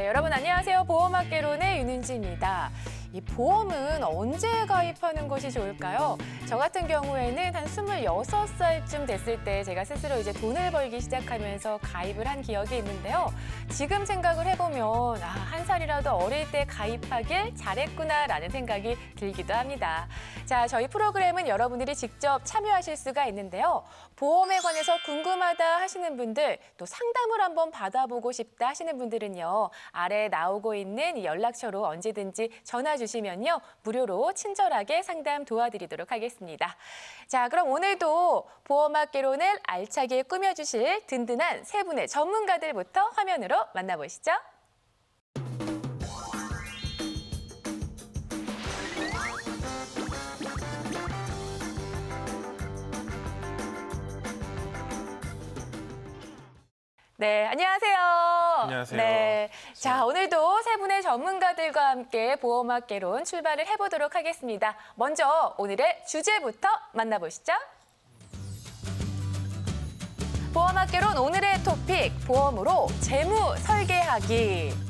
여러분 안녕하세요. 보험학개론의 윤은지입니다. 이 보험은 언제 가입하는 것이 좋을까요? 저 같은 경우에는 한 26살쯤 됐을 때 제가 스스로 이제 돈을 벌기 시작하면서 가입을 한 기억이 있는데요. 지금 생각을 해보면 한 살이라도 어릴 때 가입하길 잘했구나라는 생각이 들기도 합니다. 자, 저희 프로그램은 여러분들이 직접 참여하실 수가 있는데요. 보험에 관해서 궁금하다 하시는 분들, 또 상담을 한번 받아보고 싶다 하시는 분들은요. 아래 나오고 있는 이 연락처로 언제든지 전화 주시면요. 무료로 친절하게 상담 도와드리도록 하겠습니다. 자, 그럼 오늘도 보험학개론을 알차게 꾸며주실 든든한 세 분의 전문가들부터 화면으로 만나보시죠. 네, 안녕하세요. 안녕하세요. 네, 자, 오늘도 세 분의 전문가들과 함께 보험학개론 출발을 해보도록 하겠습니다. 먼저 오늘의 주제부터 만나보시죠. 보험학개론 오늘의 토픽, 보험으로 재무 설계하기.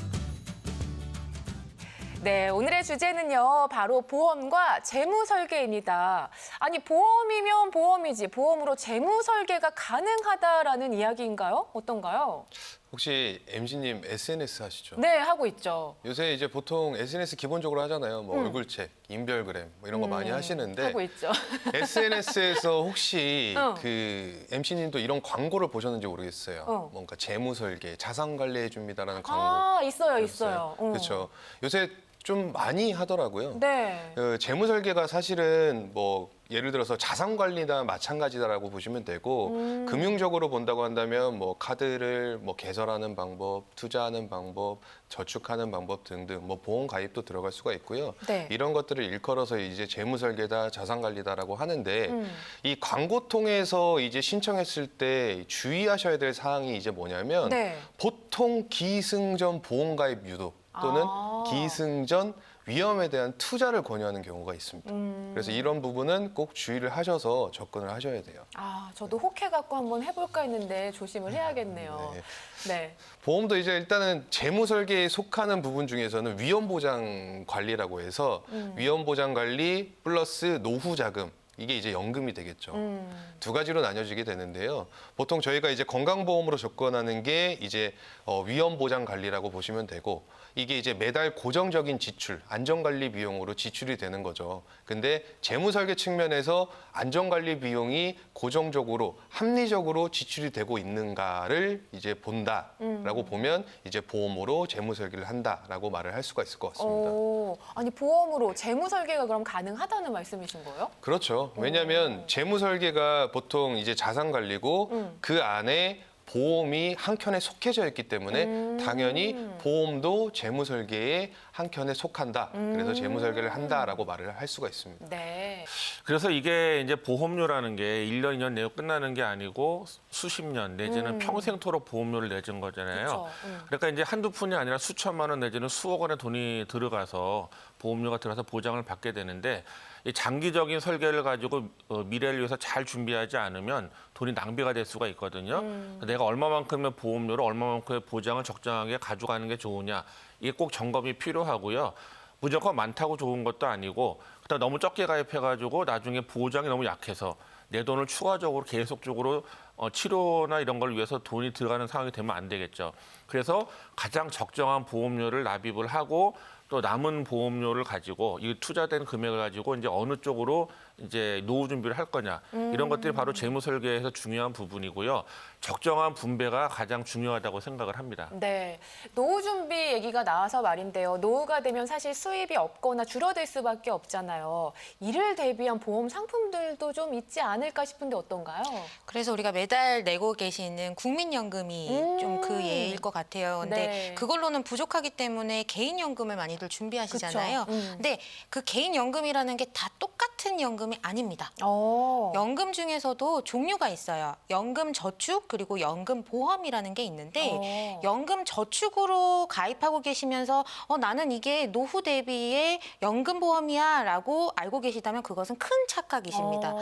네, 오늘의 주제는요, 바로 보험과 재무 설계입니다. 아니, 보험이면 보험이지, 보험으로 재무 설계가 가능하다라는 이야기인가요? 어떤가요? 혹시 MC님 SNS 하시죠? 네, 하고 있죠. 요새 이제 보통 SNS 기본적으로 하잖아요. 뭐 얼굴책, 인별그램 뭐 이런 거 많이 하시는데 하고 있죠. SNS에서 혹시 그 MC님도 이런 광고를 보셨는지 모르겠어요. 뭔가 재무 설계, 자산 관리해 줍니다라는 광고. 아, 있어요. 그렇죠. 요새 좀 많이 하더라고요. 네. 재무 설계가 사실은 뭐 예를 들어서 자산 관리나 마찬가지다라고 보시면 되고 금융적으로 본다고 한다면 뭐 카드를 뭐 개설하는 방법, 투자하는 방법, 저축하는 방법 등등 뭐 보험 가입도 들어갈 수가 있고요. 네. 이런 것들을 일컬어서 이제 재무 설계다, 자산 관리다라고 하는데 이 광고 통해서 이제 신청했을 때 주의하셔야 될 사항이 이제 뭐냐면 네. 보통 기승전 보험 가입 유도 또는 기승전 위험에 대한 투자를 권유하는 경우가 있습니다. 그래서 이런 부분은 꼭 주의를 하셔서 접근을 하셔야 돼요. 아, 저도 혹해갖고 한번 해볼까 했는데 조심을 해야겠네요. 네. 네. 보험도 이제 일단은 재무 설계에 속하는 부분 중에서는 위험 보장 관리라고 해서 위험 보장 관리 플러스 노후 자금 이게 이제 연금이 되겠죠. 두 가지로 나뉘어지게 되는데요. 보통 저희가 이제 건강보험으로 접근하는 게 이제 위험 보장 관리라고 보시면 되고 이게 이제 매달 고정적인 지출, 안전관리 비용으로 지출이 되는 거죠. 근데 재무 설계 측면에서 안전관리 비용이 고정적으로 합리적으로 지출이 되고 있는가를 이제 본다라고 보면 이제 보험으로 재무 설계를 한다라고 말을 할 수가 있을 것 같습니다. 아니, 보험으로 재무 설계가 그럼 가능하다는 말씀이신 거예요? 그렇죠. 왜냐하면 재무 설계가 보통 이제 자산 관리고 그 안에 보험이 한 켠에 속해져 있기 때문에 당연히 보험도 재무 설계의 한 켠에 속한다. 그래서 재무 설계를 한다라고 말을 할 수가 있습니다. 네. 그래서 이게 이제 보험료라는 게 1년, 2년 내고 끝나는 게 아니고 수십 년 내지는 평생토록 보험료를 내준 거잖아요. 그쵸. 그러니까 이제 한두 푼이 아니라 수천만 원 내지는 수억 원의 돈이 들어가서 보험료가 들어가서 보장을 받게 되는데 이 장기적인 설계를 가지고 미래를 위해서 잘 준비하지 않으면 돈이 낭비가 될 수가 있거든요. 내가 얼마만큼의 보험료를 얼마만큼의 보장을 적정하게 가져가는 게 좋으냐. 이게 꼭 점검이 필요하고요. 무조건 많다고 좋은 것도 아니고 그다음 너무 적게 가입해가지고 나중에 보장이 너무 약해서 내 돈을 추가적으로 계속적으로 치료나 이런 걸 위해서 돈이 들어가는 상황이 되면 안 되겠죠. 그래서 가장 적정한 보험료를 납입을 하고 또 남은 보험료를 가지고 이 투자된 금액을 가지고 이제 어느 쪽으로 이제 노후 준비를 할 거냐 이런 것들이 바로 재무 설계에서 중요한 부분이고요. 적정한 분배가 가장 중요하다고 생각을 합니다. 네. 노후 준비 얘기가 나와서 말인데요. 노후가 되면 사실 수입이 없거나 줄어들 수밖에 없잖아요. 이를 대비한 보험 상품들도 좀 있지 않을까 싶은데 어떤가요? 그래서 우리가 매달 내고 계시는 국민연금이 좀 그 예일 것 같아요. 근데 네. 그걸로는 부족하기 때문에 개인연금을 많이들 준비하시잖아요. 그쵸. 근데 그 개인연금이라는 게 다 똑같은 똑같은 연금이 아닙니다. 어. 연금 중에서도 종류가 있어요. 연금 저축 그리고 연금 보험이라는 게 있는데 연금 저축으로 가입하고 계시면서 나는 이게 노후 대비의 연금 보험이야라고 알고 계시다면 그것은 큰 착각이십니다.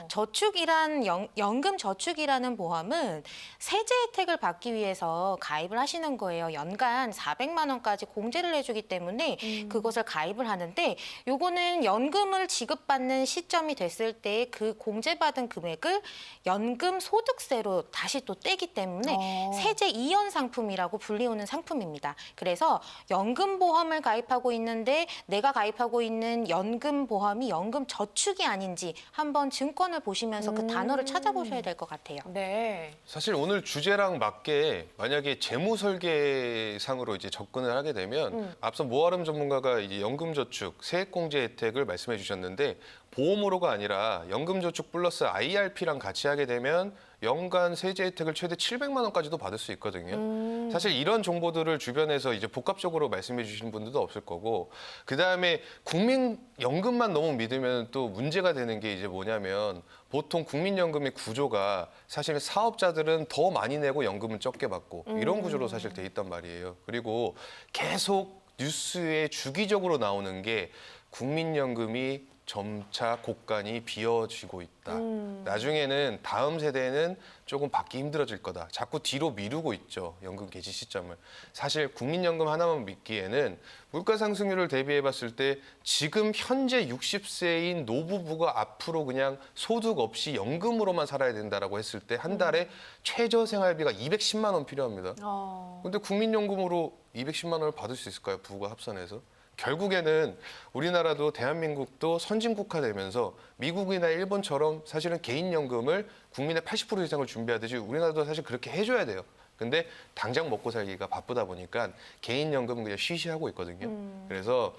저축이란 연금 저축이라는 보험은 세제 혜택을 받기 위해서 가입을 하시는 거예요. 연간 400만 원까지 공제를 해주기 때문에 그것을 가입을 하는데 요거는 연금을 지급받는 시점이 됐을 때 그 공제받은 금액을 연금 소득세로 다시 또 떼기 때문에 세제 이연 상품이라고 불리우는 상품입니다. 그래서 연금 보험을 가입하고 있는데 내가 가입하고 있는 연금 보험이 연금 저축이 아닌지 한번 증권을 보시면서 그 단어를 찾아보셔야 될 것 같아요. 네. 사실 오늘 주제랑 맞게 만약에 재무 설계상으로 이제 접근을 하게 되면 앞서 모아름 전문가가 이제 연금저축 세액공제 혜택을 말씀해 주셨는데 보험으로가 아니라 연금저축 플러스 IRP랑 같이 하게 되면 연간 세제 혜택을 최대 700만 원까지도 받을 수 있거든요. 사실 이런 정보들을 주변에서 이제 복합적으로 말씀해 주시는 분들도 없을 거고 그다음에 국민연금만 너무 믿으면 또 문제가 되는 게 이제 뭐냐면 보통 국민연금의 구조가 사실 사업자들은 더 많이 내고 연금은 적게 받고 이런 구조로 사실 돼 있단 말이에요. 그리고 계속 뉴스에 주기적으로 나오는 게 국민연금이 점차 곳간이 비어지고 있다. 나중에는 다음 세대는 조금 받기 힘들어질 거다. 자꾸 뒤로 미루고 있죠. 연금 개시 시점을. 사실 국민연금 하나만 믿기에는 물가 상승률을 대비해 봤을 때 지금 현재 60세인 노부부가 앞으로 그냥 소득 없이 연금으로만 살아야 된다라고 했을 때 한 달에 최저 생활비가 210만 원 필요합니다. 근데 국민연금으로 210만 원을 받을 수 있을까요? 부부가 합산해서? 결국에는 우리나라도 대한민국도 선진국화되면서 미국이나 일본처럼 사실은 개인연금을 국민의 80% 이상을 준비하듯이 우리나라도 사실 그렇게 해줘야 돼요. 근데 당장 먹고 살기가 바쁘다 보니까 개인연금은 그냥 쉬쉬하고 있거든요. 그래서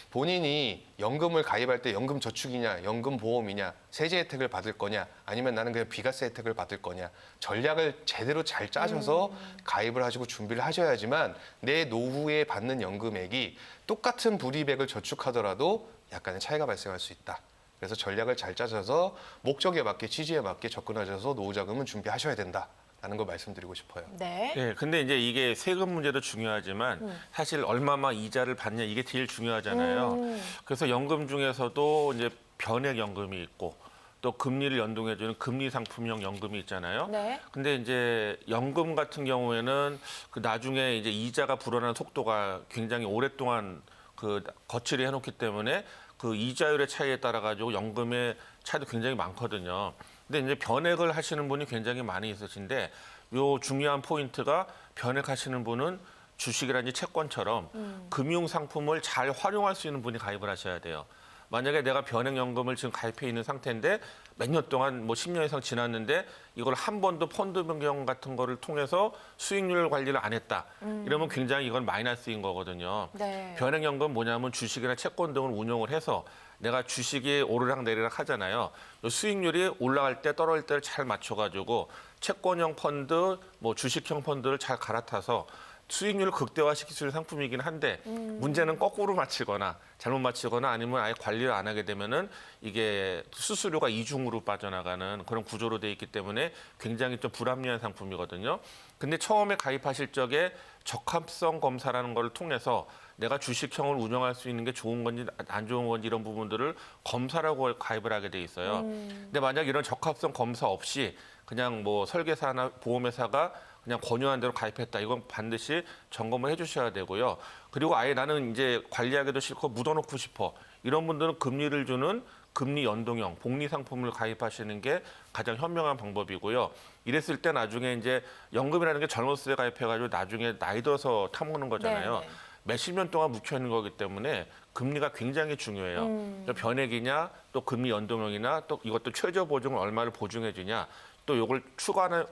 본인이 연금을 가입할 때 연금 저축이냐, 연금 보험이냐, 세제 혜택을 받을 거냐, 아니면 나는 그냥 비과세 혜택을 받을 거냐, 전략을 제대로 잘 짜셔서 가입을 하시고 준비를 하셔야지만 내 노후에 받는 연금액이 똑같은 불이백을 저축하더라도 약간의 차이가 발생할 수 있다. 그래서 전략을 잘 짜셔서 목적에 맞게 취지에 맞게 접근하셔서 노후 자금은 준비하셔야 된다. 라는 걸 말씀드리고 싶어요. 네. 네, 근데 이제 이게 세금 문제도 중요하지만 사실 얼마만 이자를 받냐 이게 제일 중요하잖아요. 그래서 연금 중에서도 이제 변액 연금이 있고 또 금리를 연동해주는 금리 상품형 연금이 있잖아요. 네. 근데 이제 연금 같은 경우에는 그 나중에 이제 이자가 불어나는 속도가 굉장히 오랫동안 그 거치를 해놓기 때문에 그 이자율의 차이에 따라 가지고 연금의 차이도 굉장히 많거든요. 근데 이제 변액을 하시는 분이 굉장히 많이 있으신데 요 중요한 포인트가 변액하시는 분은 주식이라든지 채권처럼 금융 상품을 잘 활용할 수 있는 분이 가입을 하셔야 돼요. 만약에 내가 변액연금을 지금 가입해 있는 상태인데 몇 년 동안 뭐 10년 이상 지났는데 이걸 한 번도 펀드 변경 같은 거를 통해서 수익률 관리를 안 했다. 이러면 굉장히 이건 마이너스인 거거든요. 네. 변액연금 뭐냐면 주식이나 채권 등을 운용을 해서 내가 주식이 오르락 내리락 하잖아요. 수익률이 올라갈 때 떨어질 때를 잘 맞춰가지고 채권형 펀드, 뭐 주식형 펀드를 잘 갈아타서 수익률을 극대화시킬 수 있는 상품이긴 한데 문제는 거꾸로 맞추거나 잘못 맞추거나 아니면 아예 관리를 안 하게 되면은 이게 수수료가 이중으로 빠져나가는 그런 구조로 돼 있기 때문에 굉장히 좀 불합리한 상품이거든요. 근데 처음에 가입하실 적에 적합성 검사라는 걸 통해서 내가 주식형을 운영할 수 있는 게 좋은 건지 안 좋은 건지 이런 부분들을 검사라고 가입을 하게 돼 있어요. 근데 만약 이런 적합성 검사 없이 그냥 뭐 설계사나 보험회사가 그냥 권유한 대로 가입했다. 이건 반드시 점검을 해주셔야 되고요. 그리고 아예 나는 이제 관리하기도 싫고 묻어놓고 싶어. 이런 분들은 금리를 주는 금리 연동형 복리 상품을 가입하시는 게 가장 현명한 방법이고요. 이랬을 때 나중에 이제 연금이라는 게 젊었을 때 가입해가지고 나중에 나이 들어서 타먹는 거잖아요. 네, 네. 몇십 년 동안 묵혀 있는 거기 때문에 금리가 굉장히 중요해요. 변액이냐 또 금리 연동형이나 또 이것도 최저 보증을 얼마를 보증해 주냐 또 이걸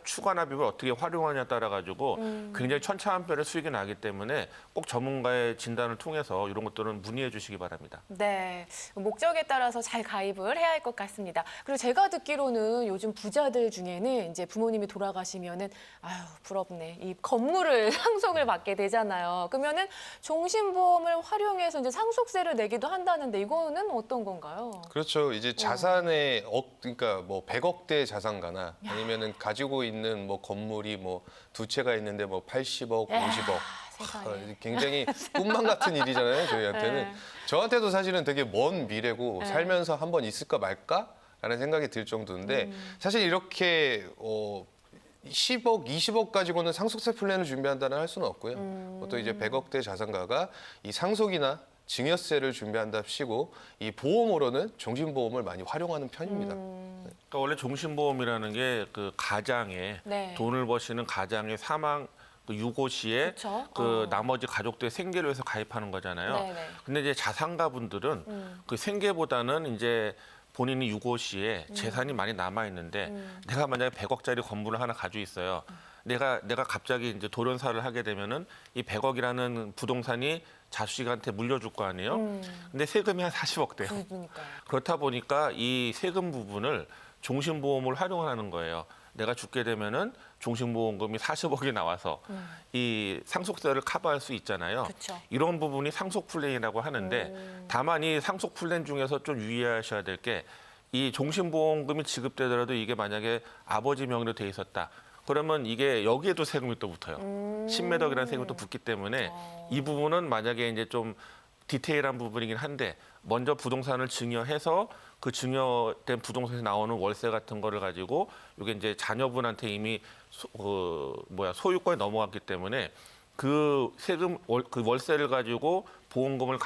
추가납입을 어떻게 활용하냐에 따라 가지고 굉장히 천차만별의 수익이 나기 때문에 꼭 전문가의 진단을 통해서 이런 것들은 문의해 주시기 바랍니다. 네, 목적에 따라서 잘 가입을 해야 할 것 같습니다. 그리고 제가 듣기로는 요즘 부자들 중에는 이제 부모님이 돌아가시면은 아유 부럽네 이 건물을 상속을 받게 되잖아요. 그러면은 종신보험을 활용해서 이제 상속세를 내기도 한다는데 이거는 어떤 건가요? 그렇죠. 이제 자산의 그러니까 뭐 100억대 자산가나 아니면은 가지고 있는 뭐 건물이 뭐 두 채가 있는데 뭐 80억, 50억. 세상에. 굉장히 꿈만 같은 일이잖아요, 저희한테는. 네. 저한테도 사실은 되게 먼 미래고 살면서 한번 있을까 말까라는 생각이 들 정도인데 사실 이렇게 10억, 20억 가지고는 상속세 플랜을 준비한다는 할 수는 없고요. 또 이제 100억대 자산가가 이 상속이나 증여세를 준비한답시고 이 보험으로는 종신보험을 많이 활용하는 편입니다. 그러니까 원래 종신보험이라는 게 그 가장의 네. 돈을 버시는 가장의 사망 그 유고 시에 그쵸? 그 나머지 가족들의 생계를 위해서 가입하는 거잖아요. 네네. 근데 이제 자산가분들은 그 생계보다는 이제 본인이 유고 시에 재산이 많이 남아 있는데 내가 만약에 100억짜리 건물을 하나 가지고 있어요. 내가 갑자기 이제 돌연사를 하게 되면은 이 100억이라는 부동산이 자식한테 물려줄 거 아니에요. 근데 세금이 한 40억 돼요. 그러니까요. 그렇다 보니까 이 세금 부분을 종신보험을 활용하는 거예요. 내가 죽게 되면은 종신보험금이 40억이 나와서 이 상속세를 커버할 수 있잖아요. 그쵸. 이런 부분이 상속 플랜이라고 하는데 다만 이 상속 플랜 중에서 좀 유의하셔야 될 게 이 종신보험금이 지급되더라도 이게 만약에 아버지 명의로 돼 있었다. 그러면 이게 여기에도 세금이 또 붙어요. 신매덕이라는 세금이 또 붙기 때문에 이 부분은 만약에 이제 좀 디테일한 부분이긴 한데 먼저 부동산을 증여해서 그 증여된 부동산에서 나오는 월세 같은 거를 가지고 이게 이제 자녀분한테 이미 소유권이 넘어갔기 때문에 그 세금 그 월세를 가지고 보험을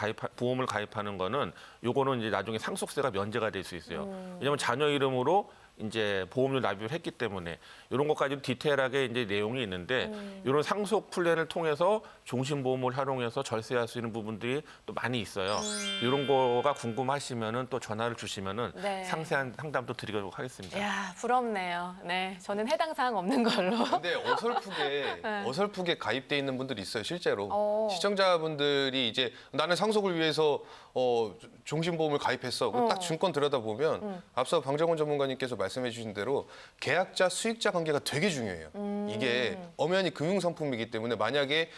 가입하는 거는 요거는 이제 나중에 상속세가 면제가 될 수 있어요. 왜냐하면 자녀 이름으로 이제 보험료 납입을 했기 때문에 이런 것까지 디테일하게 이제 내용이 있는데 이런 상속 플랜을 통해서 종신보험을 활용해서 절세할 수 있는 부분들이 또 많이 있어요. 이런 거가 궁금하시면은 또 전화를 주시면은 네. 상세한 상담도 드리도록 하겠습니다. 야 부럽네요. 네, 저는 해당 사항 없는 걸로. 근데 어설프게 가입돼 있는 분들이 있어요, 실제로. 어. 시청자분들이 이제 나는 상속을 위해서 종신보험을 가입했어. 그럼 딱 증권 들여다보면 앞서 방정원 전문가님께서 말씀해 주신 대로 계약자 수익자 관계가 되게 중요해요. 이게 엄연히 금융상품이기 때문에 만약에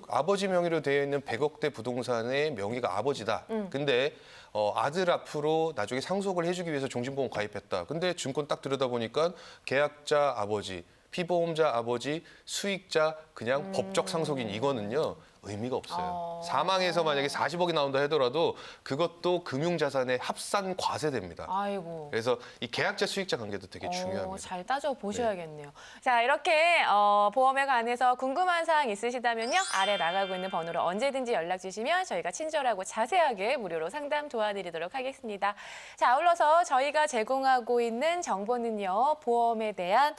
아버지 명의로 되어 있는 100억대 부동산의 명의가 아버지다. 근데 아들 앞으로 나중에 상속을 해주기 위해서 종신보험 가입했다. 근데 증권 딱 들여다보니까 계약자 아버지, 피보험자 아버지, 수익자 그냥 법적 상속인 이거는요. 의미가 없어요. 사망해서 만약에 40억이 나온다 하더라도 그것도 금융자산의 합산 과세됩니다. 아이고. 그래서 이 계약자 수익자 관계도 되게 중요합니다. 잘 따져 보셔야겠네요. 자, 이렇게 보험에 관해서 궁금한 사항 있으시다면요. 아래 나가고 있는 번호로 언제든지 연락 주시면 저희가 친절하고 자세하게 무료로 상담 도와드리도록 하겠습니다. 자, 아울러서 저희가 제공하고 있는 정보는요. 보험에 대한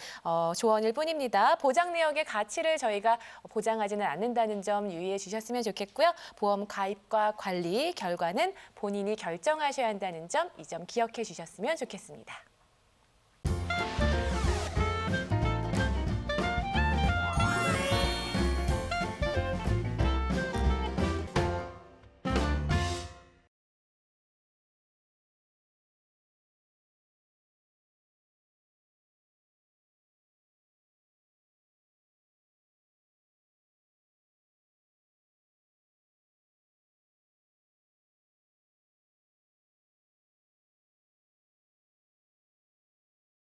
조언일 뿐입니다. 보장 내역의 가치를 저희가 보장하지는 않는다는 점 유의해 주셨으면 좋겠고요. 보험 가입과 관리 결과는 본인이 결정하셔야 한다는 점, 이 점 기억해 주셨으면 좋겠습니다.